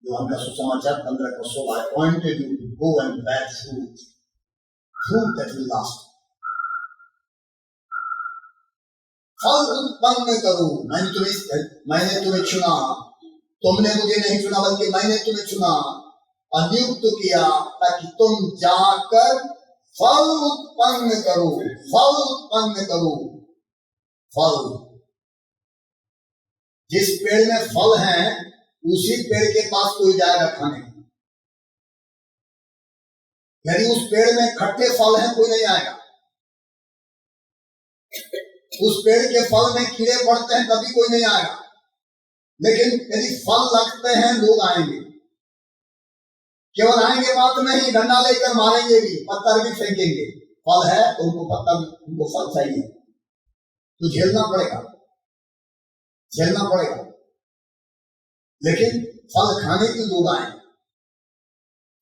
यूहन्ना का सुसमाचार 15:16 I appointed you to go and bear fruit that will last. फल उत्पन्न करो। मैंने तुम्हें चुना, तुमने मुझे नहीं चुना बल्कि मैंने तुम्हें चुना और नियुक्त किया ताकि तुम जाकर फल उत्पन्न करो। फल उत्पन्न करो। फल, जिस पेड़ में फल है उसी पेड़ के पास कोई जाएगा खाने। यदि उस पेड़ में खट्टे फल हैं कोई नहीं आएगा। उस पेड़ के फल में कीड़े पड़ते हैं तभी कोई नहीं आएगा। लेकिन यदि फल लगते हैं लोग आएंगे। केवल आएंगे बात नहीं, डंडा लेकर मारेंगे भी, पत्थर भी फेंकेंगे। फल है तो उनको पत्थर, उनको फल चाहिए तो झेलना पड़ेगा, झेलना पड़ेगा। लेकिन फल खाने के लोग आए।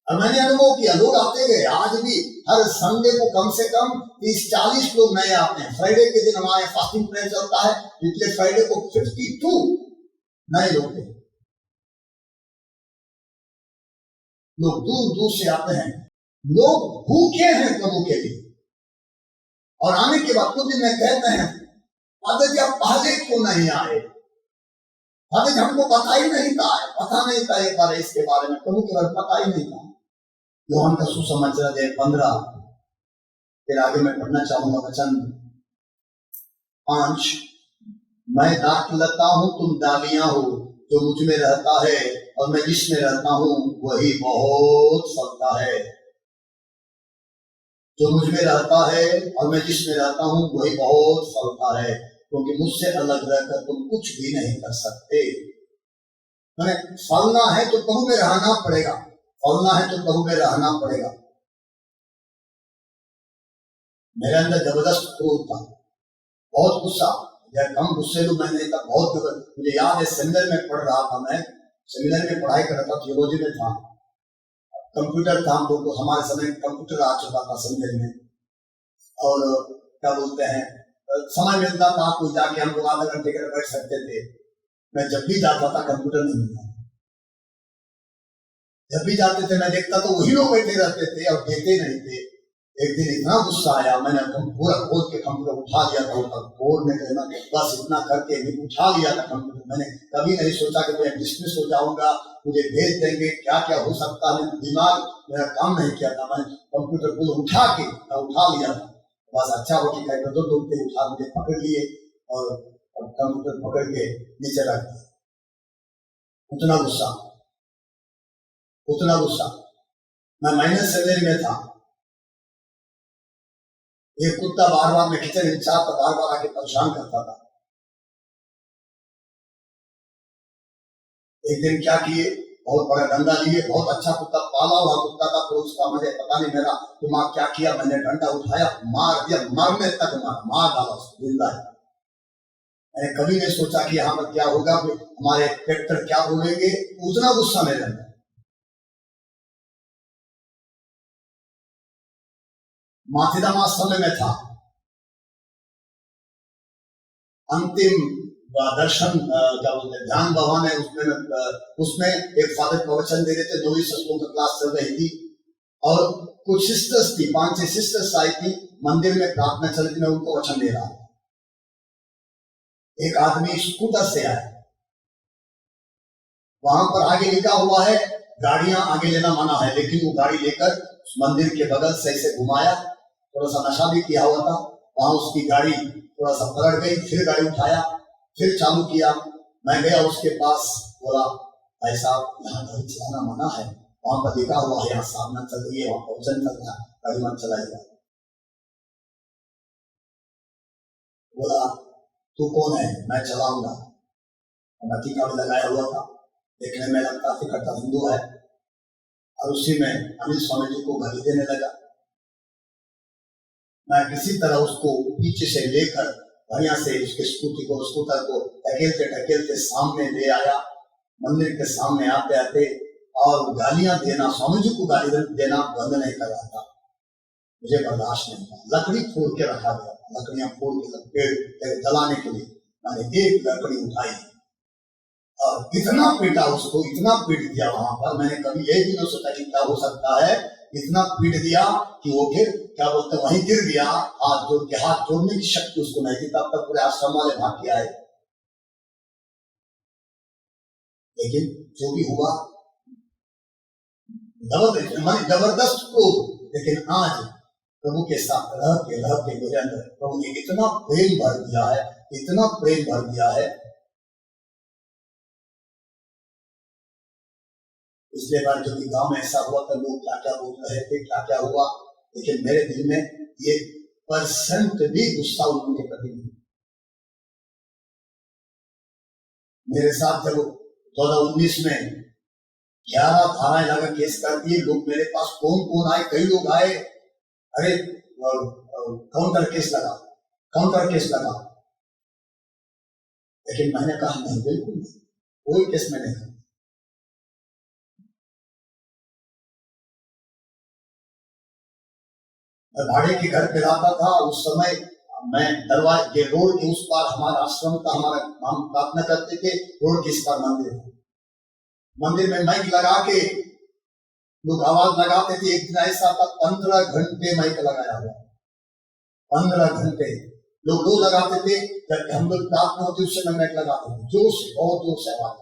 और मैंने अनुभव किया, लोग आते गए। आज भी हर संडे को कम से कम 30-40 लोग नए आते हैं। फ्राइडे के दिन हमारे फास्टिंग प्रेयर चलता है, पिछले फ्राइडे को 52 नए लोग थे। लोग दूर दूर से आते हैं। लोग भूखे हैं प्रभु के लिए। और आने के बाद कुछ दिन में कहते हैं, फादर जी आप पहले क्यों नहीं आए? फादर जी हमको पता ही नहीं था, पता नहीं था एक बार इसके बारे में, प्रभु के बारे में पता ही नहीं था। यूहन्ना का सुसमाचार 15, फिर आगे मैं पढ़ना चाहूंगा वचन 5। मैं दाखलता हूं, तुम डालियां हो। जो मुझ में रहता है और मैं जिसमें रहता हूं वही बहुत फलता है। जो मुझ में रहता है और मैं जिसमें रहता हूं वही बहुत फलता है, क्योंकि मुझसे अलग रहकर तुम कुछ भी नहीं कर सकते। मैंने फलना है तो प्रभु में रहना पड़ेगा। फलना है तो प्रभु में रहना पड़ेगा। मेरे अंदर जबरदस्त क्रोध था, बहुत गुस्सा। कम गुस्से लोग मैं नहीं था, बहुत। मुझे याद है सेमिनर में पढ़ रहा था, मैं सेमिनर में पढ़ाई कर रहा था, थियोलॉजी में था। कंप्यूटर था, हम लोग को हमारे समय कंप्यूटर आ चुका था सेमिनर में। और क्या बोलते हैं, समय मिलता था कोई जाके हम लोग आधा घंटे कर बैठ सकते थे। मैं जब भी जाता था कंप्यूटर नहीं मिलता। जब भी जाते थे मैं देखता तो वही लोग बैठे रहते थे और देते नहीं थे। एक दिन इतना गुस्सा आया, मैंने पूरा खोल के कंप्यूटर उठा लिया था। बोर्ड में कहना बस इतना करके भी उठा लिया था कंप्यूटर। मैंने कभी नहीं सोचा कि मैं डिसमिस हो जाऊंगा, मुझे भेज देंगे, क्या क्या हो सकता है। दिमाग मेरा काम नहीं किया था। मैं कंप्यूटर को उठा लिया था। बस अच्छा हो कि दो लोग थे, उठा मुझे पकड़ लिए और कंप्यूटर पकड़ के नीचे रख दिया। उतना गुस्सा, उतना गुस्सा। मैं माइनस सैलरी में था। एक कुत्ता बार बार में किचन इंचार्ज बार बार आके परेशान करता था। एक दिन क्या किए, बहुत बड़ा डंडा लिए। बहुत अच्छा कुत्ता, पाला हुआ कुत्ता था, तो उसका मुझे पता नहीं मेरा दिमाग क्या किया। मैंने डंडा उठाया, मार दिया, मरने तक मार डाला उसको जिंदा है। मैंने कभी नहीं सोचा कि यहाँ पर क्या होगा, हमारे ट्रैक्टर क्या बोलेंगे। उतना गुस्सा मेरे अंदर। माथिदामा समय में था, अंतिम दर्शन क्या बोलते हैं, ध्यान भवन है, उसमें एक फादर प्रवचन दे रहे थे। 9वीं सत्संग की क्लास चल रही थी और कुछ सिस्टर्स थी, 5-6 सिस्टर्स आई थी। मंदिर में प्रार्थना चल रही, मैं उनको वचन दे रहा था। एक आदमी स्कूटर से आया। वहां पर आगे लिखा हुआ है गाड़ियां आगे लेना मना है, लेकिन वो गाड़ी लेकर मंदिर के बगल से ऐसे घुमाया। थोड़ा सा नशा भी किया हुआ था। वहां उसकी गाड़ी थोड़ा सा पलट गई, फिर गाड़ी उठाया, फिर चालू किया। मैं गया उसके पास, बोला ऐसा यहाँ गाड़ी चलाना मना है, वहां पर लिखा हुआ है यहाँ सामना चल रही है, वहां प्रवचन चल रहा है, गाड़ी मत चलाएगा। बोला तू कौन है? मैं चलाऊंगा। टीका भी लगाया हुआ था, देखने में लगता फिकरता हिंदू है। और उसी में अनिल स्वामी जी को गाली देने लगा। मैं किसी तरह उसको पीछे से लेकर बढ़िया से उसके स्कूटर को ढकेलते सामने ले आया। मंदिर के सामने आते आते और गालियां देना, स्वामी जी को गाली देना बंद नहीं कर रहा था। मुझे बर्दाश्त नहीं था। लकड़ी फोड़ के रखा गया, लकड़ियां फोड़ के पेड़ जलाने के लिए। मैंने एक लकड़ी उठाई और इतना पीटा उसको, इतना पीट दिया वहां पर, मैंने कभी ये भी नहीं सोचा कि क्या हो सकता है, इतना पीट दिया कि वो फिर क्या बोलते वहीं गिर गया। हाथ जोड़ के, हाथ जोड़ने की शक्ति उसको नहीं थी, तब तक पूरे आश्रम वाले भाग के आए। लेकिन जो भी हुआ जबरदस्त क्रोध, लेकिन आज प्रभु के साथ रह के मेरे अंदर प्रभु ने इतना प्रेम भर दिया है, इतना प्रेम भर दिया है। पिछले बार जो भी गांव में ऐसा हुआ था, लोग क्या क्या बोल रहे थे, क्या क्या हुआ, लेकिन मेरे दिल में ये % भी गुस्सा उनके प्रति नहीं। मेरे साथ जब 2019 में 11 धाराएं लगा केस कर दिए, लोग मेरे पास कौन आए, कई लोग आए, अरे काउंटर केस लगा, लेकिन मैंने कहा नहीं, बिल्कुल नहीं, कोई केस में नहीं। मैं भाड़े के घर पे रहता था उस समय, मैं दरवाजे के रोड के उस पार हमारा आश्रम का, हमारा हम प्रार्थना करते थे, रोड के इस पार मंदिर था। मंदिर में माइक लगा के लोग आवाज लगाते थे। एक दिन ऐसा था 15 घंटे माइक लगाया हुआ, 15 घंटे लोग लगाते थे। जब हम लोग प्रार्थना होती उस समय माइक लगाते थे, जोर से, बहुत जोर से आवाज।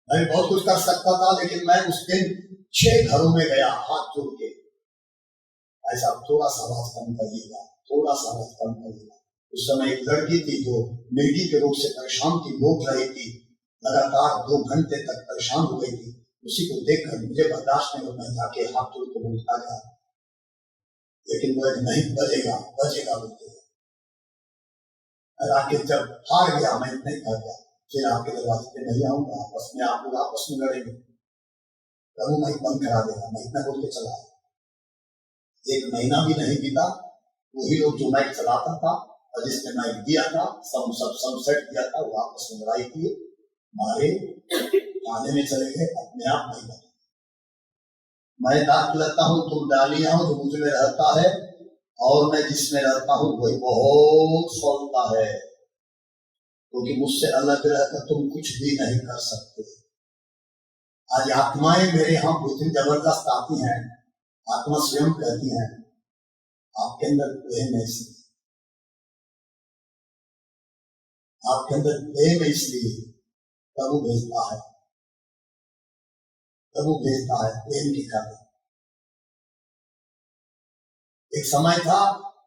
मैं बहुत कुछ कर सकता था, लेकिन मैं उस दिन 6 घरों में गया हाथ जोड़ के, ऐसा थोड़ा सा आवाज कम करिएगा, थोड़ा सा आवाज कम करिएगा। उस समय एक लड़की थी जो मिर्गी के रोग से परेशान थी, रोक रही थी, लगातार 2 घंटे तक परेशान हो गई थी। उसी को देखकर मुझे बर्दाश्त नहीं होता, जाके हाथ जोड़ के बोलता गया, लेकिन वो नहीं, बजेगा बोलते। राकेश जब हार गया, मैं नहीं कर गया, फिर आपके दरवाजे पे नहीं आऊंगा, आपस में लड़ेंगे, प्रभु माइक बंद करा देगा, मैं इतना बोल के चला। 1 महीना भी नहीं बीता, वही लोग जो माइक चलाता था और जिसने माइक दिया था, सब सेट दिया था, वो आपस में लड़ाई किए, मारे, थाने में चले गए, अपने आप नहीं बने। मैं दांत लेता हूँ, तुम डालियां हो, जो मुझ में रहता है और मैं जिसमें रहता हूँ वही बहुत फलता है, क्योंकि मुझसे अलग रहकर तुम कुछ भी नहीं कर सकते। आज आत्माएं मेरे यहाँ बहुत जबरदस्त आती हैं, आत्मा स्वयं कहती हैं आपके अंदर प्रेम है, इसलिए आपके अंदर प्रेम है, इसलिए प्रभु भेजता है, प्रेम की खातिर। एक समय था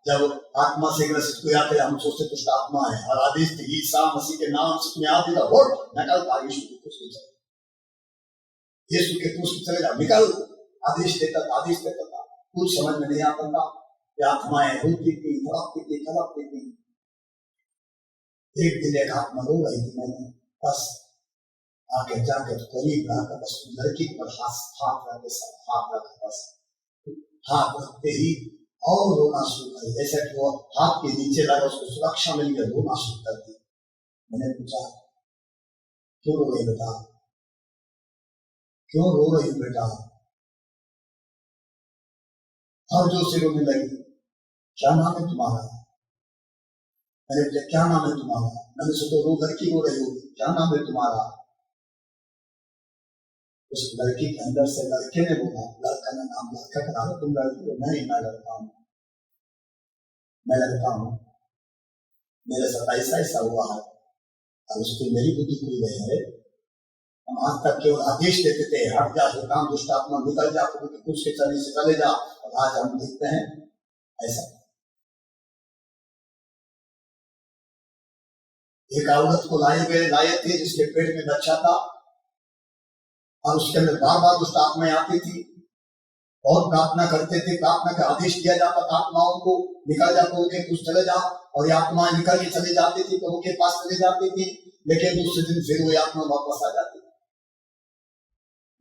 जब आत्मा से ग्रसित हुआ थे, हम सोचते दुष्ट आत्मा है, और आदेश ईसा मसीह के नाम से तुम्हें आती था, निकल यीशु के क्रूस पे चले, यीशु के क्रूस पे चले जाओ, निकल। आदेश देता था, कुछ समझ में नहीं आता था। आत्माएं रोती थी, तड़पती थी। एक दिन एक आत्मा रो रही थी, मैंने बस आके जाकर करीब आकर बस लड़की पर हाथ रखा, बस हाथ रखते ही और रोना शुरू कर, जैसे कि वो हाथ के नीचे लगा, उसको सुरक्षा मिल गई, रोना शुरू कर दिया। मैंने पूछा, क्यों रो रही बेटा, क्यों रो रही बेटा? और जो से रोने लगी, क्या नाम है तुम्हारा? मैंने पूछा क्या नाम है तुम्हारा? मैंने सोचा रो लड़की रो रही होगी, क्या नाम है तुम्हारा? उस लड़की के अंदर से लड़के ने बोला, लड़का का नाम, लड़का का नाम, तुम लड़की हो? नहीं, मैं लड़का हूँ, मेरे साथ ऐसा हुआ है। अब उसकी मेरी बुद्धि खुल गई है। हम आज तक केवल आदेश देते थे, हट जा शैतान, दुष्ट आत्मा निकल जा, कुछ के चलने से चले जा, और आज हम देखते हैं ऐसा। एक औरत को लाए थे जिसके पेट में बच्चा था, और उसके अंदर बार दुष्ट आत्माएं आती थी, और प्रार्थना करते थे, प्रार्थना का आदेश दिया जाता था आत्माओं को, निकल जा, प्रभु के कुछ चले जा, और ये आत्माएं निकल के चले जाती थी, प्रभु के पास चले जाती थी, लेकिन दूसरे दिन फिर वो आत्मा वापस आ जाती थी।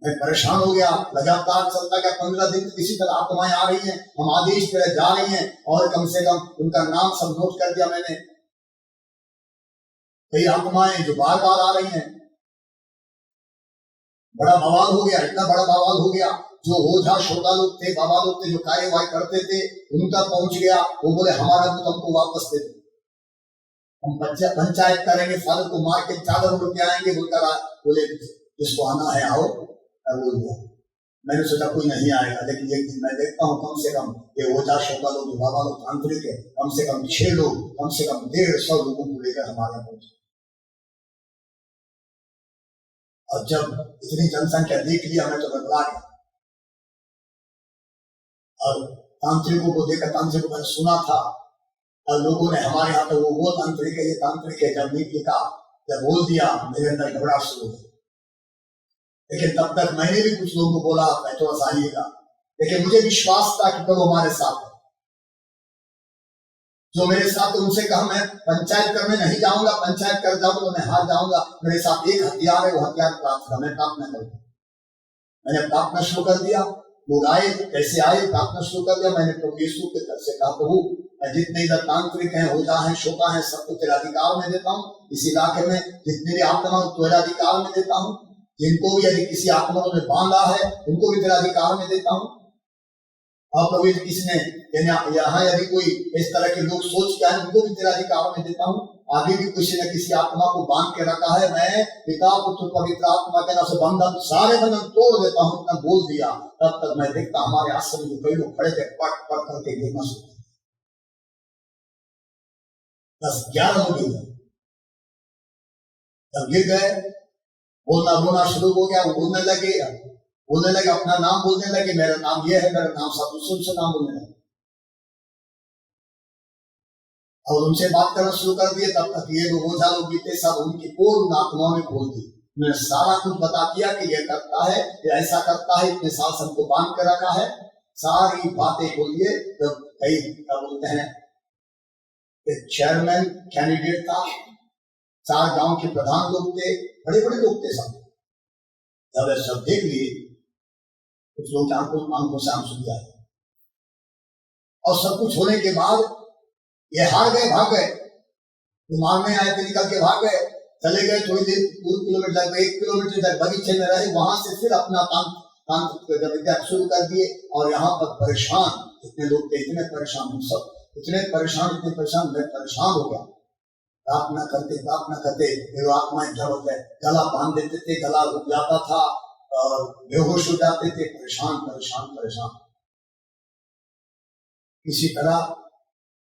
मैं परेशान हो गया, लगातार चलता गया, 15 दिन किसी तरह आत्माएं आ रही हैं, हम आदेश पे जा रही हैं, और कम से कम उनका नाम सब नोट कर दिया मैंने। कई आत्माएं जो बार आ रही हैं, बड़ा बवाल हो गया, इतना बड़ा बवाल हो गया, जो ओझा श्रोता लोग थे, बाबा लोग थे, जो कार्यवाही करते थे, उनका पहुंच गया। वो बोले हमारा दूत हमको वापस दे दो, हम पंचायत करेंगे, फादर को मार के चादर उड़ के आएंगे, बोले जिसको आना है आओ, बोल दिया। मैंने सोचा कोई नहीं आएगा, लेकिन एक दिन मैं देखता हूँ कम से कम ये ओझा शोका लोग, बाबा लोग, तांत्रिक है, कम से कम 6 लोग, कम से कम 150 लोगों को लेकर हमारे यहाँ पहुंचे। और जब इतनी जनसंख्या देख लिया मैं तो बदला गया। और तांत्रिकों को देखकर, तांत्रिक को मैंने सुना था और लोगों ने हमारे यहाँ पे वो तांत्रिक है, ये तांत्रिक है, जब नहीं लिखा, जब बोल दिया मेरे अंदर घबराहट शुरू हुई। लेकिन तब तक मैंने भी कुछ लोगों को बोला मैं थोड़ा सा आइएगा, लेकिन मुझे विश्वास था कि प्रभु हमारे साथ है। जो मेरे साथ, उनसे कहा मैं पंचायत करने नहीं जाऊंगा, पंचायत कर जाऊंगा तो मैं हार जाऊंगा, मेरे साथ एक हथियार है, वो हथियार प्रार्थना, मैं प्रार्थना करूंगा। मैंने प्रार्थना शुरू कर दिया, लोग आए, कैसे आए, प्रार्थना शुरू कर दिया। मैंने प्रभु यीशु के तरफ से कहा, प्रभु मैं जितने इधर तांत्रिक हैं, ओझा हैं, शोका हैं, सबको तेरा अधिकार में देता हूँ। इस इलाके में जितने भी आत्मा तेरा अधिकार में देता हूँ, जिनको भी यदि किसी आत्मा ने बांधा है उनको भी तेरा अधिकार में देता हूँ। और प्रभु किसी ने यहाँ यदि कोई इस तरह के लोग सोच के आए, उनको भी तेरा अधिकार में देता हूँ। आगे भी किसी ने किसी आत्मा को बांध के रखा है, मैं पिता पुत्र पवित्र आत्मा के नाम से बंधन, सारे बंधन तोड़ देता हूँ। इतना बोल दिया, तब तक मैं देखता हमारे आश्रम में कई लोग खड़े थे, पट पट करके गिरना शुरू। 10-11 लोग गिर गए। जब गिर गए, बोलना रोना शुरू हो गया, वो बोलने लगे, अपना नाम बोलने लगे, मेरा नाम ये है, मेरा नाम, सब दूसरों से नाम बोलने लगे और उनसे बात करना शुरू कर दिए। तब तक ये लोग ओझा लोग बीते सब उनकी पूर्ण आत्माओं में खोल दी। मैंने सारा कुछ बता दिया कि ये करता है, ये ऐसा करता है, इतने साल सबको बांध के रखा है, सारी बातें बोलिए। जब कई क्या बोलते हैं, एक चेयरमैन कैंडिडेट था, 4 गांव के प्रधान लोग थे, बड़े बड़े लोग थे सब। जब सब देख लिए, कुछ लोग आंखों से आंसू दिया और सब कुछ होने के बाद ये हार गए, भाग गए। तो मारने आए थे, निकल के भाग गए, चले गए। थोड़ी देर 2 किलोमीटर, 1 किलोमीटर तक बगीचे में रहे, वहां से फिर अपना तांत्रिक विद्या शुरू कर दिए। और यहाँ पर परेशान इतने लोग थे, इतने परेशान, सब इतने परेशान, मैं परेशान हो गया। प्रार्थना करते आत्माएं गला बांध देते थे, गला रुक जाता था और बेहोश हो जाते थे, परेशान। इसी तरह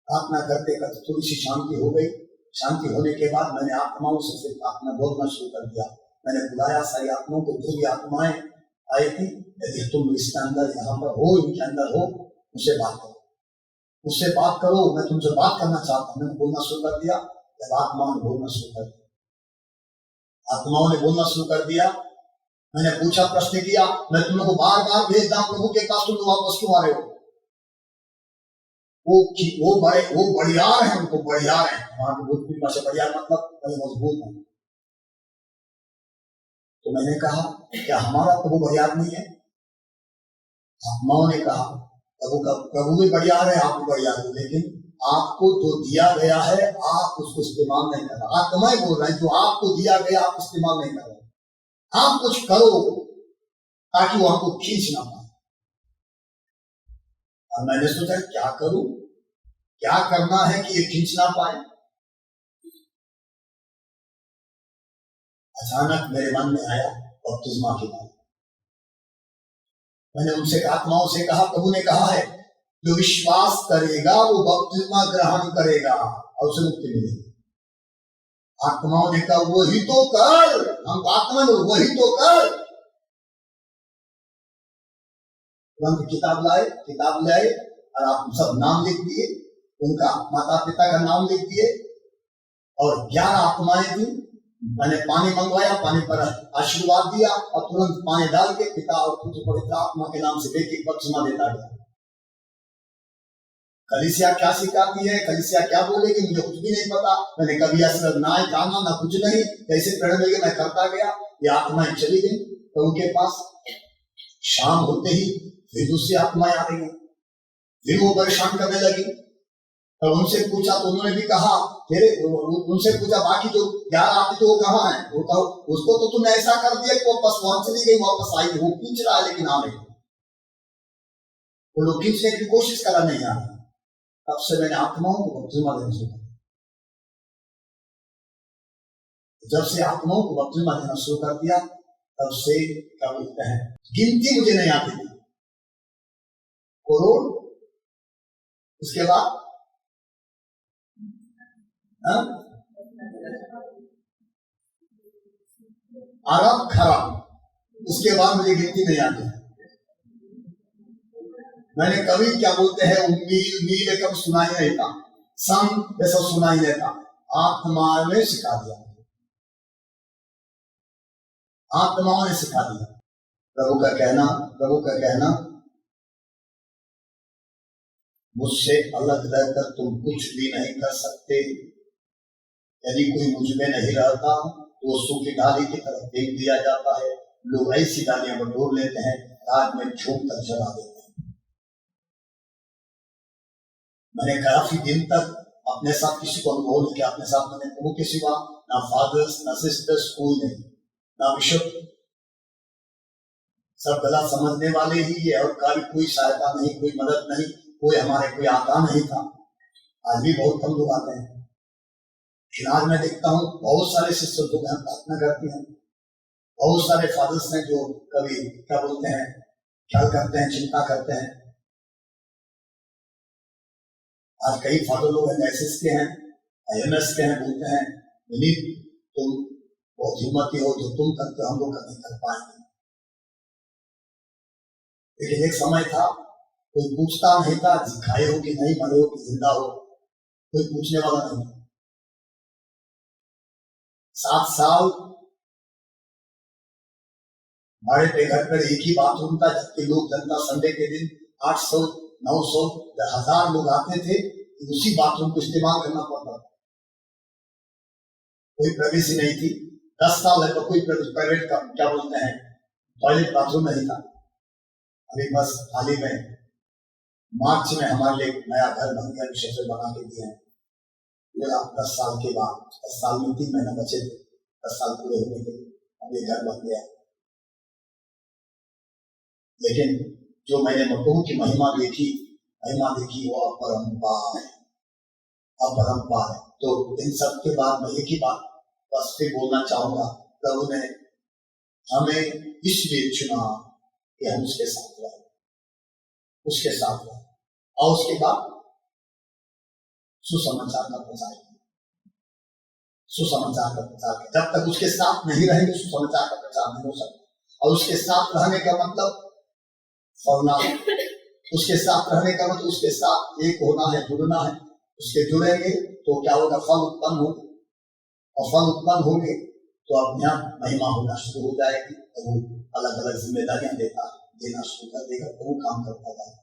प्रार्थना करते थोड़ी सी शांति हो गई। शांति होने के बाद मैंने आत्माओं से फिर प्रार्थना बोलना शुरू कर दिया। मैंने बुलाया सारी आत्माओं को, जो भी आत्माएं आई थी, यदि तुम इसके अंदर, यहाँ पर हो, इनके अंदर हो, मुझसे बात करो, मैं तुमसे बात करना चाहता हूँ। मैंने बोलना शुरू कर दिया। जब आत्माओं ने बोलना शुरू कर दिया, मैंने पूछा, प्रश्न किया, मैं तुम लोग को बार बार भेजता प्रभु के पास, तुम लोग वापस क्यों आ रहे हो? वो बढ़ियार है, उनको बढ़ियार है, हमारे भोजपुरी भाषा बढ़ियार मतलब बड़े मजबूत है। तो मैंने कहा, क्या हमारा प्रभु बढ़ियार नहीं है? आत्माओं ने कहा, प्रभु भी बढ़ियार है, आप भी बढ़ियार हो, लेकिन आपको जो दिया गया है आप उसको इस्तेमाल नहीं कर रहे। आत्माएं बोल रहे हैं, जो आपको दिया गया आप इस्तेमाल नहीं कर रहे। आप कुछ करो ताकि वो हमको खींच ना पाए। और मैंने सोचा क्या करूं, क्या करना है कि ये खींच ना पाए। अचानक मेरे मन में आया बपतिस्मा की बात। मैंने उनसे आत्माओं से कहा, प्रभु ने कहा है जो विश्वास करेगा वो बपतिस्मा ग्रहण करेगा और उसे मुक्ति मिलेगी। आत्माओं ने कहा वही तो कर, हम आत्मा में वही तो कर। तुरंत किताब लाए और आप सब नाम लिख दिए, उनका माता पिता का नाम लिख दिए और 11 आत्माएं थी। मैंने पानी मंगवाया, पानी पर आशीर्वाद दिया और तुरंत पानी डाल के पिता और पुत्र पवित्र आत्मा के नाम से व्यक्ति बपतिस्मा देता गया। कलीसिया क्या सिखाती है, कलीसिया क्या बोलेगी, मुझे कुछ भी नहीं पता। मैंने कभी ऐसा ना जाना ना कुछ नहीं, कैसे प्रेरणा लगे मैं करता गया। ये आत्माएं चली गई तो उनके पास। शाम होते ही फिर दूसरी आत्माएं आ गई, फिर वो परेशान करने लगी। तो उनसे पूछा तो उन्होंने भी कहा, फिर उनसे पूछा बाकी जो 11 आती तो वो कहाँ है? वो कहो उसको तो तुमने ऐसा कर दिया कि वो वापस वहां चली गई, वापस आई, वो खींच रहा है लेकिन आ नहीं। वो लोग खींचने की कोशिश करा, नहीं आ रहा। तब से मैंने आत्माओं को बपतिस्मा देना शुरू किया। जब से आत्माओं को बपतिस्मा देना शुरू कर दिया, तब से क्या बोलते हैं, गिनती मुझे नहीं आती थी। करोड़, उसके बाद अरब खरब, उसके बाद मुझे गिनती नहीं आती। मैंने कभी क्या बोलते हैं मील कब सुना ही नहीं था, सम वैसा सुना ही नहीं था। आत्मा ने सिखा दिया, आत्माओं ने सिखा दिया। प्रभु का कहना मुझसे अलग रहकर तुम कुछ भी नहीं कर सकते। यदि कोई मुझ में नहीं रहता तो सूखी डाली की तरफ फेंक दिया जाता है। लोग ऐसी डालियां बटोर लेते हैं, रात में झोंक कर जला देते हैं। मैंने काफी दिन तक अपने साथ किसी को अनुभव नहीं किया। अपने साथ मैंने प्रभु के सिवा ना फादर्स ना सिस्टर्स, कोई नहीं, ना बिशप, सब गलत समझने वाले ही है। और कोई सहायता नहीं, कोई मदद नहीं, कोई हमारे कोई आता नहीं था। आज भी बहुत कम लोग आते हैं। आज मैं देखता हूँ बहुत सारे सिस्टर लोग प्रार्थना करती हैं, बहुत सारे फादर्स हैं जो कभी क्या बोलते हैं, ख्याल करते हैं, चिंता करते हैं। आज कई फादर लोग एनएसएस के हैं, आईएमएस के हैं, बोलते हैं विनीत तुम बहुत हिम्मती हो, जो तुम करते हो हम लोग नहीं कर पाएंगे। लेकिन एक समय था कोई पूछता नहीं था खाए हो कि नहीं, मरे हो कि जिंदा हो, कोई पूछने वाला नहीं था। 7 साल हमारे बेघर पर एक ही बाथरूम था, जबकि लोग जनता संडे के दिन 800, 900, 1000 लोग आते थे। उसी बाथरूम को इस्तेमाल करना पड़ता था, कोई प्राइवेसी नहीं थी। 10 साल है तो कोई प्राइवेट का क्या बोलते हैं टॉयलेट बाथरूम नहीं था। अभी बस हाल ही में मार्च में हमारे लिए नया घर बन गया, विशेष बना के दिए हैं। 10 साल के बाद, 10 साल में 3 महीने बचे थे, 10 साल पूरे होने के, अब ये घर बन गया। लेकिन जो मैंने प्रभु की महिमा देखी वो अपरंपार है, अपरंपार है। तो इन सब के बाद मैं एक ही बात बस फिर बोलना चाहूंगा, प्रभु ने हमें इसलिए चुना कि हम उसके साथ रहे, उसके साथ रहे, और उसके बाद सुसमाचार का प्रचार किया, सुसमाचार का प्रचार किया। जब तक उसके साथ नहीं रहेंगे सुसमाचार का प्रचार नहीं हो सकता। और उसके साथ रहने का मतलब फलना, उसके साथ रहने का मतलब उसके साथ एक होना है, जुड़ना है। उसके जुड़ेंगे तो क्या होगा, फल उत्पन्न होगा, और फल उत्पन्न होंगे तो अपने आप महिमा होना शुरू हो जाएगी। तो वो अलग अलग जिम्मेदारियां देना शुरू कर देगा, तो वो काम करता जाएगा।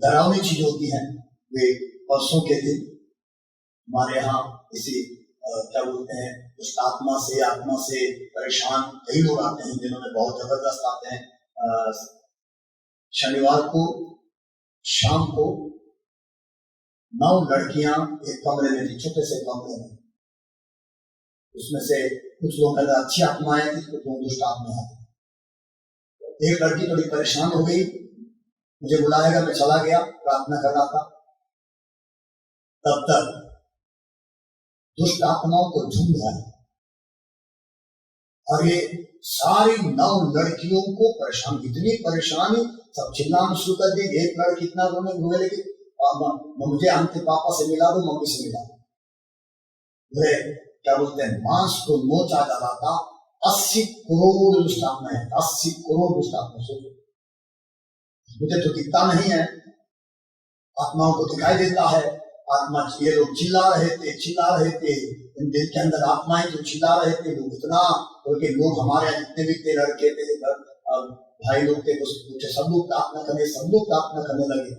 डरावनी चीज होती है वे परसों के दिन हमारे यहाँ इसी क्या बोलते हैं, उस आत्मा से परेशान कई लोग आते हैं, जिन्होंने बहुत जबरदस्त आते हैं। शनिवार को शाम को 9 लड़कियां एक कमरे में थी, छोटे से कमरे में। उसमें से कुछ लोग अच्छी आत्माएं थी, कुछ लोग दुष्ट आत्माएं थी। एक लड़की थोड़ी परेशान हो गई, मुझे बुलाएगा, मैं चला गया, प्रार्थना कर रहा था। तब तक दुष्ट आत्माओं को झुंड है, और ये सारी 9 लड़कियों को परेशान, इतनी परेशानी, सब चिल्लाना शुरू कर दी। एक लड़की इतना रोने लगी, मुझे आंटी पापा से मिला दो, मम्मी से मिला दो। वे क्या बोलते हैं, मांस को नोचा जा रहा था। 80 करोड़ दुष्ट आत्माएं, 80 करोड़ दुष्ट आत्मा। सोचो, मुझे तो दिखता नहीं है, आत्माओं को दिखाई देता है। आत्मा, ये लोग चिल्ला रहे थे, इन दिल के अंदर आत्माएं जो चिल्ला रहे थे। लोग इतना, क्योंकि लोग हमारे जितने भी थे, लड़के थे, भाई लोग थे, सब लोग प्रार्थना करने लगे।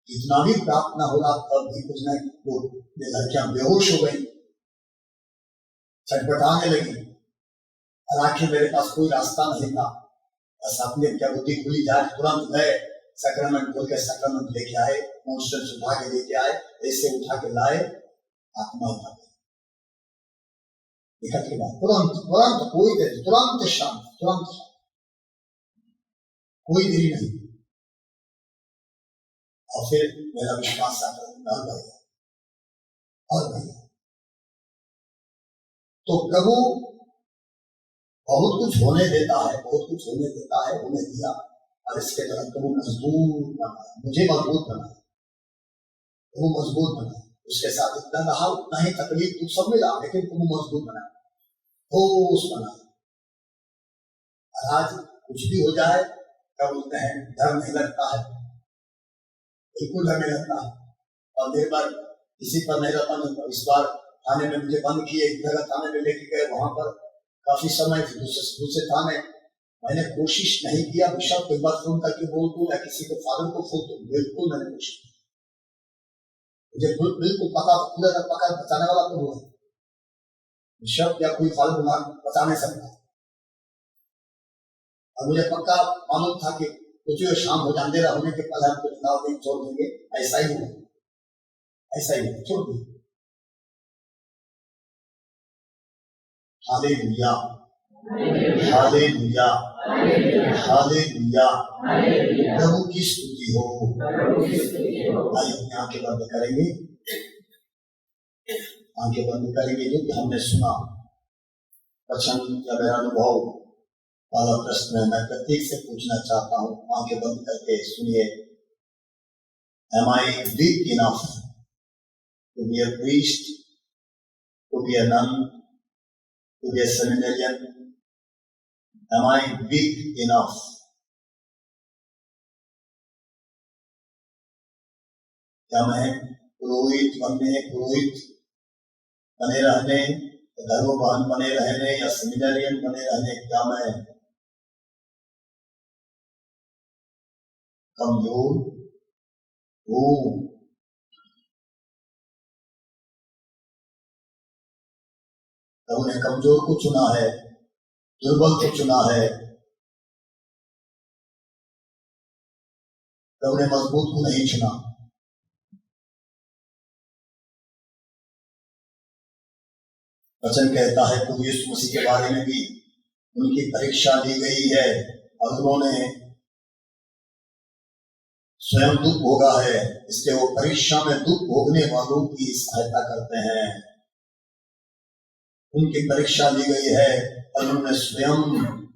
इतना भी प्रार्थना हो रहा, तब भी कुछ नहीं, वो लड़कियां बेहोश हो गई, छटपटाने लगी। और आखिर मेरे पास कोई रास्ता नहीं था, बस अपने क्या बुद्धि खुली जाए, तुरंत गए सैक्रमेंट खोल के सैक्रमेंट लेके आए, मोशंस उठा के लेके आए, ऐसे उठा के लाए, आत्मा उठा के तुरंत कोई देर, तुरंत शांत, कोई देरी नहीं। और फिर मेरा विश्वास और बढ़ेगा और बढ़ेगा। तो प्रभु बहुत कुछ होने देता है, बहुत कुछ होने देता है, होने दिया, और इसके तरह प्रभु मजबूत बनाया, मुझे मजबूत बनाया, प्रभु मजबूत बनाया। उसके साथ इतना रहा, उतना ही तकलीफ दुख सब मिला, लेकिन प्रभु मजबूत बनाया, ठोस बनाया। आज कुछ भी हो जाए क्या बोलते हैं, डर नहीं लगता है, बिल्कुल डर नहीं लगता है। और देर बार किसी पर नहीं रहता। इस बार थाने में मुझे बंद किए, एक जगह थाने में लेके गए, वहां पर काफी समय दूसरे थाने, मैंने कोशिश नहीं किया बिशप एक बार फोन करके बोल दूं या किसी के फादर को फोन दूं, बिल्कुल मैंने कोशिश की। मुझे बिल्कुल पता पूरा तक पकड़ बचाने वाला तो है, बिशप या कोई फादर बचा नहीं सकता। और मुझे पक्का मालूम था कि कुछ शाम हो जाने रहा होने के पहले हमको चुनाव दिन छोड़ देंगे, ऐसा ही हुआ, ऐसा ही हुआ, छोड़ देंगे। हालेलुया, हालेलुया, हालेलुया, प्रभु की स्तुति हो। आइए अपनी आंखें बंद करेंगे, आंखें बंद करेंगे। जो कि हमने सुना वचन या मेरा अनुभव वाला प्रश्न मैं प्रत्येक से पूछना चाहता हूँ, आंखें बंद करके सुनिए। Am I weak enough to be a priest, to be a nun, to be a seminarian? Am I weak enough? क्या मैं पुरोहित बने रहने, धर्मवान बने रहने या सेमिनारियन बने रहने, क्या मैं कमजोर हूँ? प्रभु ने कमजोर को चुना है, दुर्बल को चुना है, प्रभु ने मजबूत को नहीं चुना। वचन कहता है प्रभु यीशु मसीह के बारे में भी उनकी परीक्षा ली गई है और उन्होंने स्वयं दुख भोगा है, इसलिए वो परीक्षा में दुख भोगने वालों की सहायता करते हैं। उनकी परीक्षा ली गई है और उन्होंने स्वयं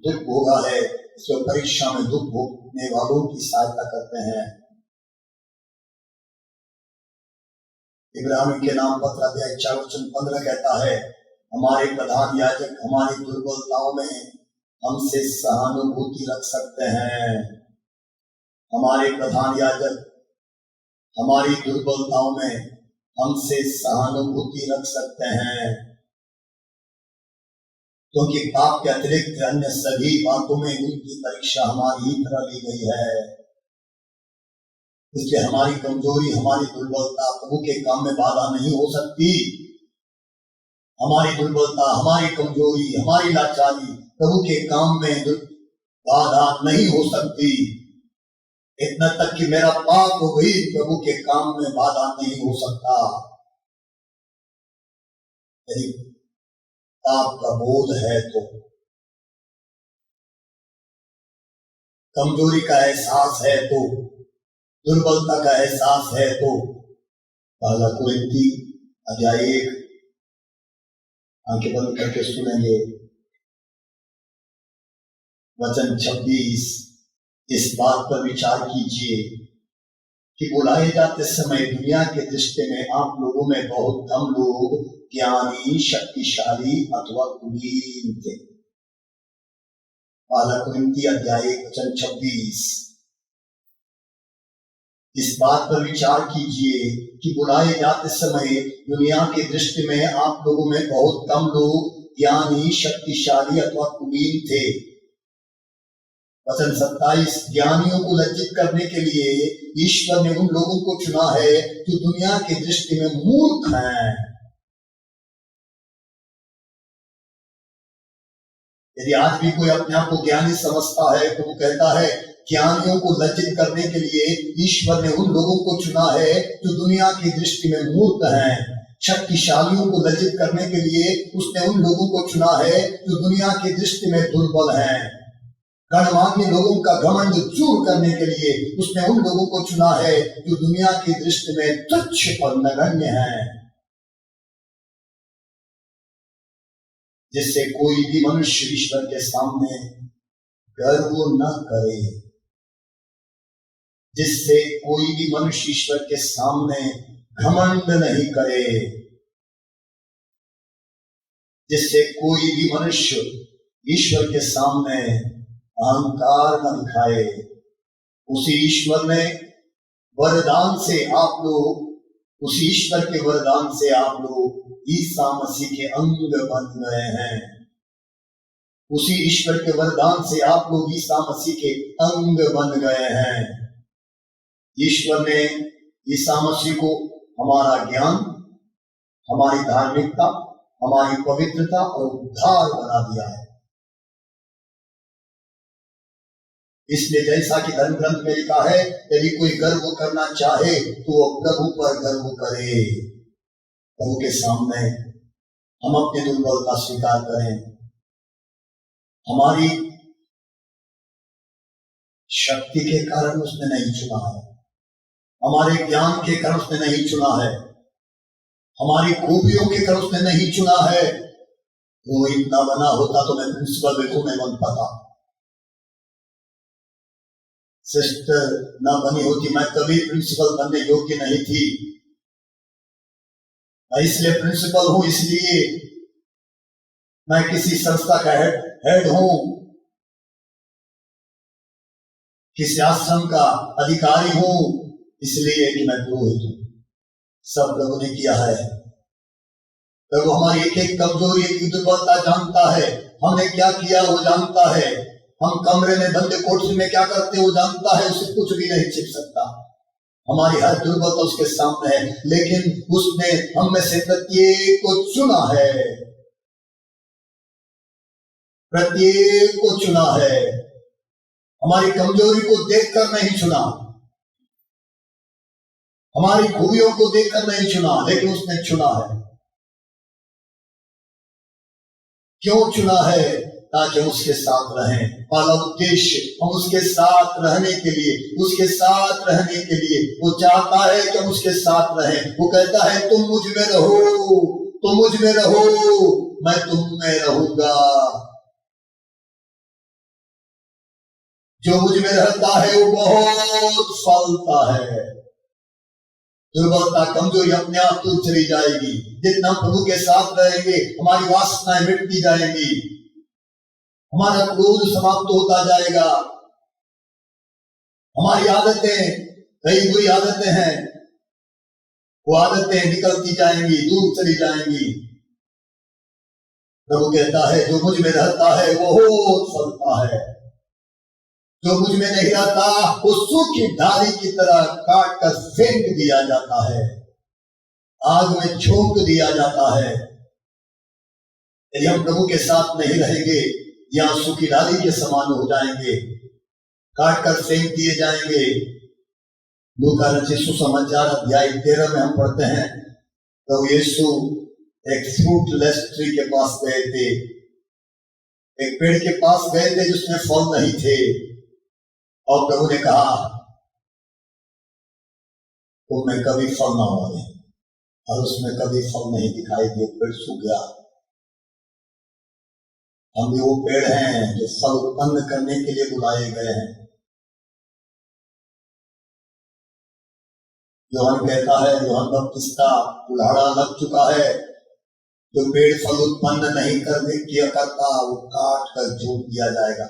दुख भोगा है, इसलिए परीक्षा में दुख भोगने वालों की सहायता करते हैं। इब्राहिम के नाम पत्र अध्याय 4:15 कहता है, हमारे प्रधान याजक हमारी दुर्बलताओं में हमसे सहानुभूति रख सकते हैं। हमारे प्रधान याजक हमारी दुर्बलताओं में हमसे सहानुभूति रख सकते हैं, क्योंकि पाप के अतिरिक्त अन्य सभी बातों में उनकी परीक्षा हमारी ही तरह ली गई है। इसलिए हमारी कमजोरी, हमारी दुर्बलता प्रभु के काम में बाधा नहीं हो सकती। हमारी दुर्बलता, हमारी कमजोरी, हमारी लाचारी प्रभु के काम में बाधा नहीं हो सकती। इतना तक कि मेरा पाप भी प्रभु के काम में बाधा नहीं हो सकता। यदि पाप का बोध है तो, कमजोरी का एहसास है तो, दुर्बलता का एहसास है तो, पहला कुरिन्थी अध्याय 1 आंखें बंद करके सुनेंगे वचन 26। इस बात पर विचार कीजिए कि बुलाए जाते समय दुनिया के दृष्टि में आप लोगों में बहुत कम लोग ज्ञानी, शक्तिशाली अथवा कुलीन थे। पहला कुरिन्थी अध्याय 1 वचन 26। इस बात पर विचार कीजिए कि बुलाए जाते समय दुनिया की दृष्टि में आप लोगों में बहुत कम लोग ज्ञानी, शक्तिशाली अथवा कुलीन थे। वचन 27। ज्ञानियों को लज्जित करने के लिए ईश्वर ने उन लोगों को चुना है जो दुनिया की दृष्टि में मूर्ख हैं। यदि आज भी कोई अपने आप को ज्ञानी समझता है तो वो कहता है ज्ञानियों को लज्जित करने के लिए ईश्वर ने उन लोगों को चुना है जो दुनिया की दृष्टि में मूर्ख हैं। शक्तिशालियों को लज्जित करने के लिए उसने उन लोगों को चुना है जो दुनिया की दृष्टि में दुर्बल हैं। गणमान्य लोगों का घमंड दूर करने के लिए उसने उन लोगों को चुना है जो दुनिया की दृष्टि में तुच्छ और नगण्य हैं, जिससे कोई भी मनुष्य ईश्वर के सामने गर्व न करे, जिससे कोई भी मनुष्य ईश्वर के सामने घमंड नहीं करे, जिससे कोई भी मनुष्य ईश्वर के सामने अहंकार न दिखाए। उसी ईश्वर ने वरदान से आप लोग, उस ईश्वर के वरदान से आप लोग ईसा मसीह के अंग बन गए हैं। उसी ईश्वर के वरदान से आप लोग ईसा मसीह के अंग बन गए हैं। ईश्वर ने ईसा मसीह को हमारा ज्ञान, हमारी धार्मिकता, हमारी पवित्रता और उद्धार बना दिया है। इसलिए जैसा कि धर्म ग्रंथ में लिखा है, यदि कोई गर्व करना चाहे तो वो प्रभु पर गर्व करे। प्रभु के सामने हम अपनी दुर्बलता स्वीकार करें। हमारी शक्ति के कारण उसने नहीं चुना है, हमारे ज्ञान के कारण उसने नहीं चुना है, हमारी खूबियों के कारण उसने नहीं चुना है। वो इतना बना होता तो मैं प्रिंसिपल बिल्कुल नहीं बन पाता, सिस्टर ना बनी होती, मैं कभी प्रिंसिपल बनने योग्य नहीं थी। मैं इसलिए प्रिंसिपल हूं, इसलिए मैं किसी संस्था का हेड हूं, किसी आश्रम का अधिकारी हूं, इसलिए कि मैं पुरोहित हूं। सब प्रभु ने किया है। प्रभु हमारी एक एक कमजोरी, एक दुर्बलता जानता है। हमने क्या किया वो जानता है। हम कमरे में बंद कोठरी में क्या करते वो जानता है। उसे कुछ भी नहीं छिप सकता। हमारी हर दुर्बलता उसके सामने है, लेकिन उसने हम में से प्रत्येक को चुना है, प्रत्येक को चुना है। हमारी कमजोरी को देखकर नहीं चुना, हमारी खूबियों को देखकर नहीं चुना, लेकिन उसने चुना है। क्यों चुना है? ताकि हम उसके साथ रहें। पहला उद्देश्य, हम उसके साथ रहने के लिए, उसके साथ रहने के लिए वो चाहता है कि हम उसके साथ रहें। वो कहता है तुम मुझ में रहो, तुम मुझ में रहो, मैं तुम में रहूंगा। जो मुझ में रहता है वो बहुत फलता है। दुर्बलता, कमजोरी अपने आप दूर चली जाएगी। जितना प्रभु के साथ रहेंगे हमारी वासनाएं मिटती जाएंगी, हमारा क्रोध समाप्त होता जाएगा। हमारी आदतें, कई बुरी आदतें हैं, वो आदतें निकलती जाएंगी, दूर चली जाएंगी। प्रभु कहता है जो मुझ में रहता है वो बहुत फलता है, जो मुझ में नहीं रहता वो सूखी डाली की तरह काट कर फेंक दिया जाता है, आग में झोंक दिया जाता है। यदि हम प्रभु के साथ नहीं रहेंगे, यहाँ सूखी डाली के समान हो जाएंगे, काट कर फेंक दिए जाएंगे। लूका रचित सुसमाचार अध्याय 13 में हम पढ़ते हैं, तो यीशु एक फ्रूटलेस ट्री के पास गए थे, एक पेड़ के पास गए थे जिसमें फल नहीं थे, और प्रभु ने कहा तुम में कभी फल ना होंगे, और उसमें कभी फल नहीं दिखाई दिए, पेड़ सूख गया। हम भी वो पेड़ हैं जो फल उत्पन्न करने के लिए बुलाए गए हैं। यूहन्ना कहता है, यूहन्ना बपतिस्मा बुढ़ाड़ा लग चुका है, जो पेड़ फल उत्पन्न नहीं किया करता वो काट कर झोंक दिया जाएगा।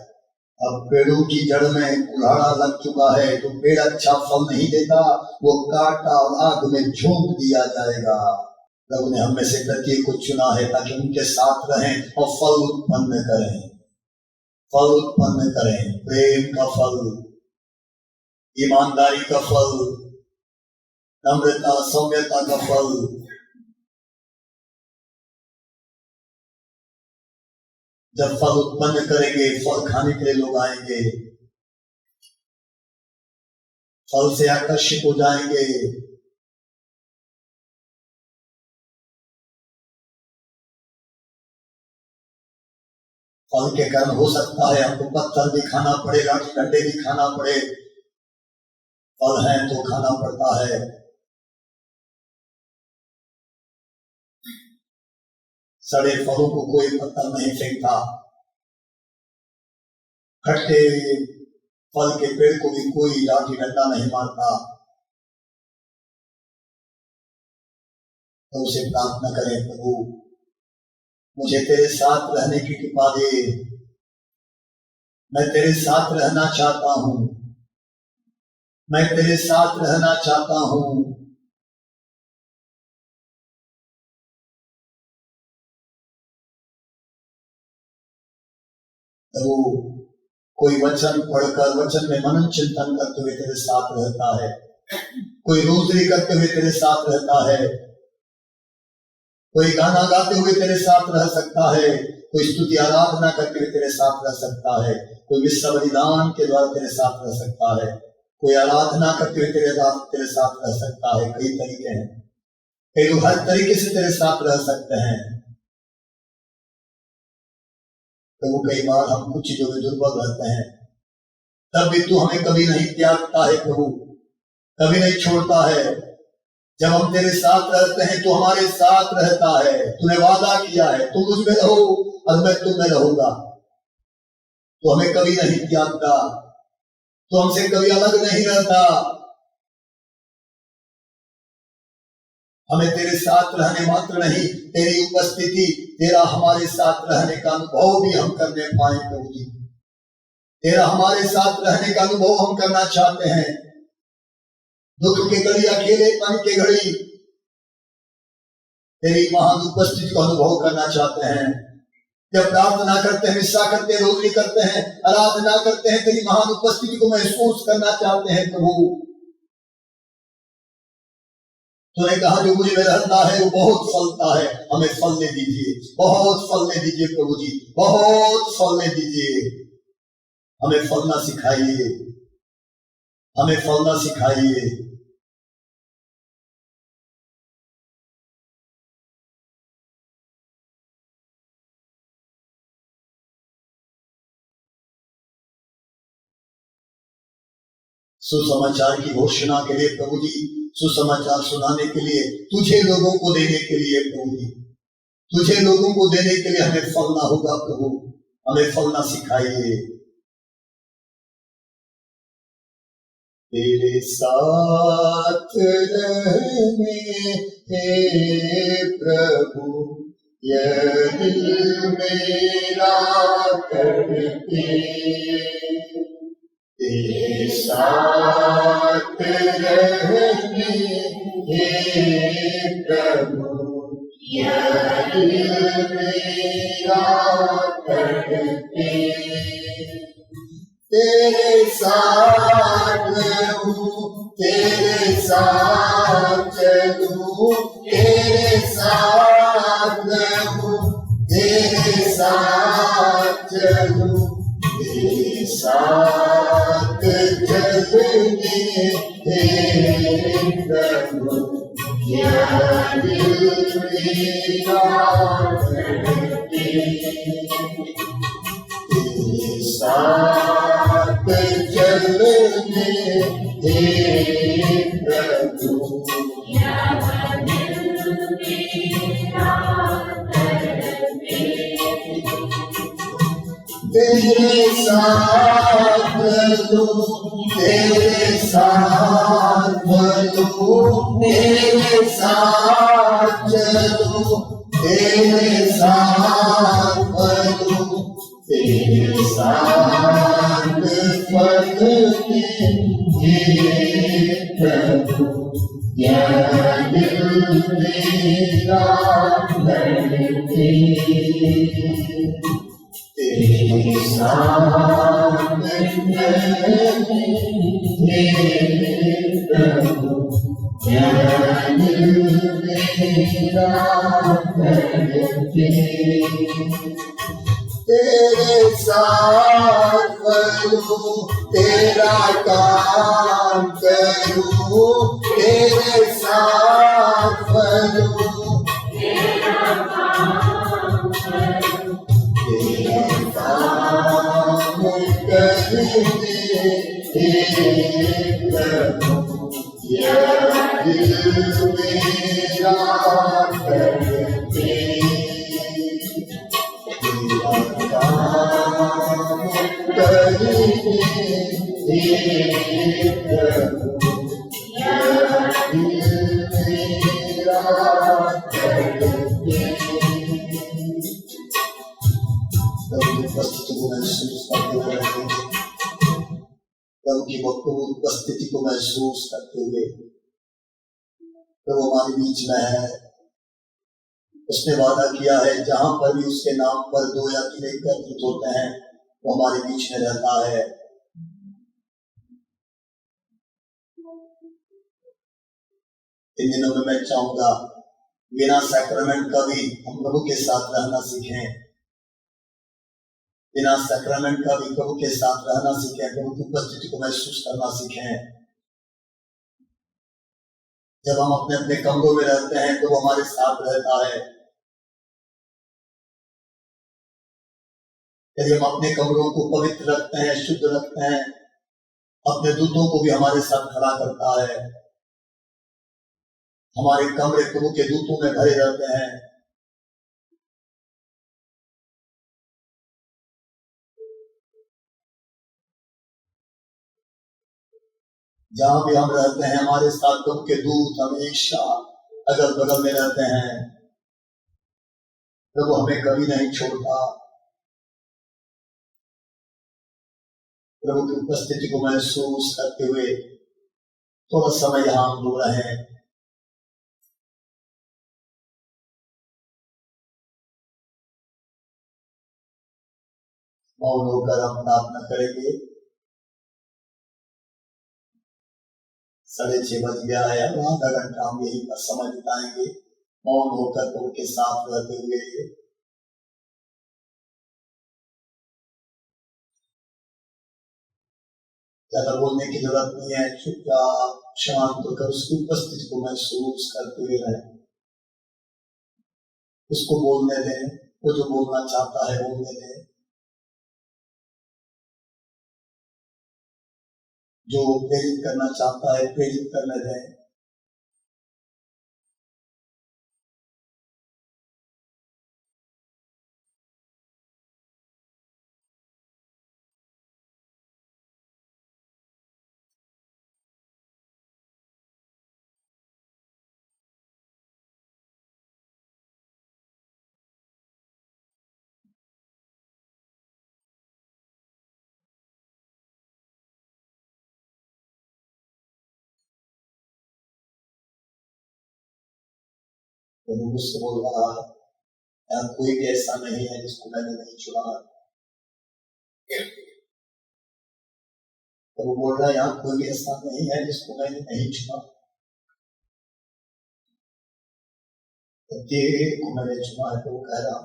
अब पेड़ों की जड़ में कुल्हाड़ा लग चुका है, जो पेड़ अच्छा फल नहीं देता वो काटा और आग में झोंक दिया जाएगा। प्रभु ने हम में से प्रत्येक को चुना है ताकि उनके साथ रहें और फल उत्पन्न करें, फल उत्पन्न करें। प्रेम का फल, ईमानदारी का फल, नम्रता सौम्यता का फल। जब फल उत्पन्न करेंगे, फल खाने के लिए लोग आएंगे, फल से आकर्षित हो जाएंगे। फल के कारण हो सकता है हमको पत्थर भी खाना पड़े, लाठी डंडे भी खाना पड़े, फल है तो खाना पड़ता है। सड़े फलों को कोई पत्थर नहीं फेंकता, खट्टे फल के पेड़ को भी कोई लाठी डंडा नहीं मारता। तो उसे प्रार्थना करें, प्रभु मुझे तेरे साथ रहने की कृपा दे, मैं तेरे साथ रहना चाहता हूं, मैं तेरे साथ रहना चाहता हूं। तो कोई वचन पढ़कर, वचन में मनन चिंतन करते हुए तेरे साथ रहता है, कोई रोजरी करते हुए तेरे साथ रहता है, कोई गाना गाते हुए तेरे साथ रह सकता है, कोई स्तुति आराधना करते हुए तेरे साथ रह सकता है, कोई विश्व बलिदान के द्वारा तेरे साथ रह सकता है, कोई आराधना करते हुए तेरे साथ रह सकता है। कई तरीके हैं, कई लोग हर तरीके से तेरे साथ रह सकते हैं। तो कई बार हम कुछ चीजों में दुर्बल रहते हैं, तब भी तू हमें कभी नहीं त्यागता है प्रभु, कभी नहीं छोड़ता है। जब हम तेरे साथ रहते हैं तो हमारे साथ रहता है। तूने वादा किया है, तुम मुझ में रहो और मैं तुम में रहूंगा। तो हमें कभी नहीं त्यागता, तो हमसे कभी अलग नहीं रहता। हमें तेरे साथ रहने मात्र नहीं, तेरी उपस्थिति, तेरा हमारे साथ रहने का अनुभव भी हम करने पाए प्रभु जी। तेरा हमारे साथ रहने का अनुभव हम करना चाहते हैं। दुख के घड़ी, अकेलेपन के घड़ी तेरी महान उपस्थिति को अनुभव करना चाहते हैं। जब प्रार्थना करते हैं, निष्ठा करते हैं, रोजरी करते हैं, आराधना करते हैं, तेरी महान उपस्थिति को महसूस करना चाहते हैं प्रभु। तूने कहा जो मुझ में रहता है वो बहुत फलता है, हमें फलने दीजिए, बहुत फलने दीजिए प्रभु जी, बहुत फलने दीजिए। हमें फलना सिखाइए, हमें फलना सिखाइए। सुसमाचार की घोषणा के लिए प्रभु जी, सुसमाचार सुनाने के लिए, तुझे लोगों को देने के लिए प्रभु जी, तुझे लोगों को देने के लिए हमें फलना होगा प्रभु, हमें फलना सिखाइए। तेरे साथ रहने हे प्रभु यह दिल मेरा तड़पे, तेरे साथ रहने हे प्रभु यह दिल मेरा तड़पे। तेरे साथ रहूं, तेरे साथ चलूं, तेरे साथ रहूं, तेरे साथ चलूं, तेरे साथ चलने हे प्रभु यह दिल मेरा तड़पे। तेरे साथ चलने हे प्रभु यह दिल मेरा तड़पे। तेरे साथ लूं, तेरे साथ लूं, तेरे साथ चलूं, तेरे साथ लूं, तेरे साथ चलने हे प्रभु यह दिल मेरा तड़पे। तेरे साथ रहने हे प्रभु यह दिल मेरा तड़पे। तेरे साथ करूं, तेरा काम करूं, तेरे साथ करूं, तेरा काम करूं, तेरे साथ मेरा करके तेरा काम करेंगे प्रभु, मेरा करके उपस्थिति को महसूस करते हुए रहेंगे, प्रभु की उपस्थिति को महसूस करते हुए प्रभु हमारे बीच में है। उसने वादा किया है जहां पर भी उसके नाम पर 2 या 3 एकत्रित होते हैं वो हमारे बीच में रहता है। इन दिनों में मैं चाहूंगा बिना सैक्रामेंट का भी हम प्रभु के साथ रहना सीखें, बिना सैक्रामेंट का भी प्रभु के साथ रहना सीखें, प्रभु की उपस्थिति को महसूस करना सीखें। जब हम अपने अपने कमरों में रहते हैं तो वो हमारे साथ रहता है। यदि हम अपने कमरों को पवित्र रखते हैं, शुद्ध रखते हैं, अपने दूतों को भी हमारे साथ खड़ा करता है। हमारे कमरे प्रभु के दूतों में भरे रहते हैं। जहां भी हम रहते हैं हमारे साथ प्रभु के दूत हमेशा अगल बगल में रहते हैं। प्रभु हमें कभी नहीं छोड़ता। प्रभु की उपस्थिति को महसूस करते हुए थोड़ा समय यहां हम रो रहे हैं। मौन होकर हम प्रार्थना करेंगे। 6:30 बज गया है, अब आधा घंटा हम यही पर समय बिताएंगे मौन होकर प्रभु के साथ रहते हुए। ज्यादा बोलने की जरूरत नहीं है, चुपचाप शांत होकर उसकी उपस्थिति को महसूस करते हुए रहें। उसको बोलने दें, वो जो बोलना चाहता है बोलने दें, जो प्रेरित करना चाहता है प्रेरित करने दें। प्रभु मुझसे बोल रहा है, यहाँ कोई भी ऐसा नहीं है जिसको मैंने नहीं चुना। प्रभु बोल रहा है, यहाँ कोई भी ऐसा नहीं है जिसको मैंने नहीं चुना। प्रत्येक को मैंने चुना है। प्रभु कह रहा,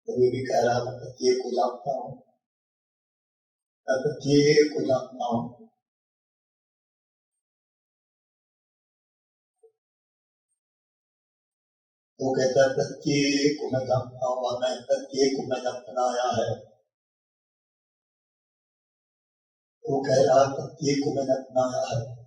प्रभु भी कह रहा, मैं प्रत्येक को जानता हूँ, मैं प्रत्येक को जानता हूँ। वो कहता है, प्रत्येक को मैं जानता हूँ और मैं प्रत्येक को मैंने अपनाया है। वो कह रहा, प्रत्येक को मैंने अपनाया है।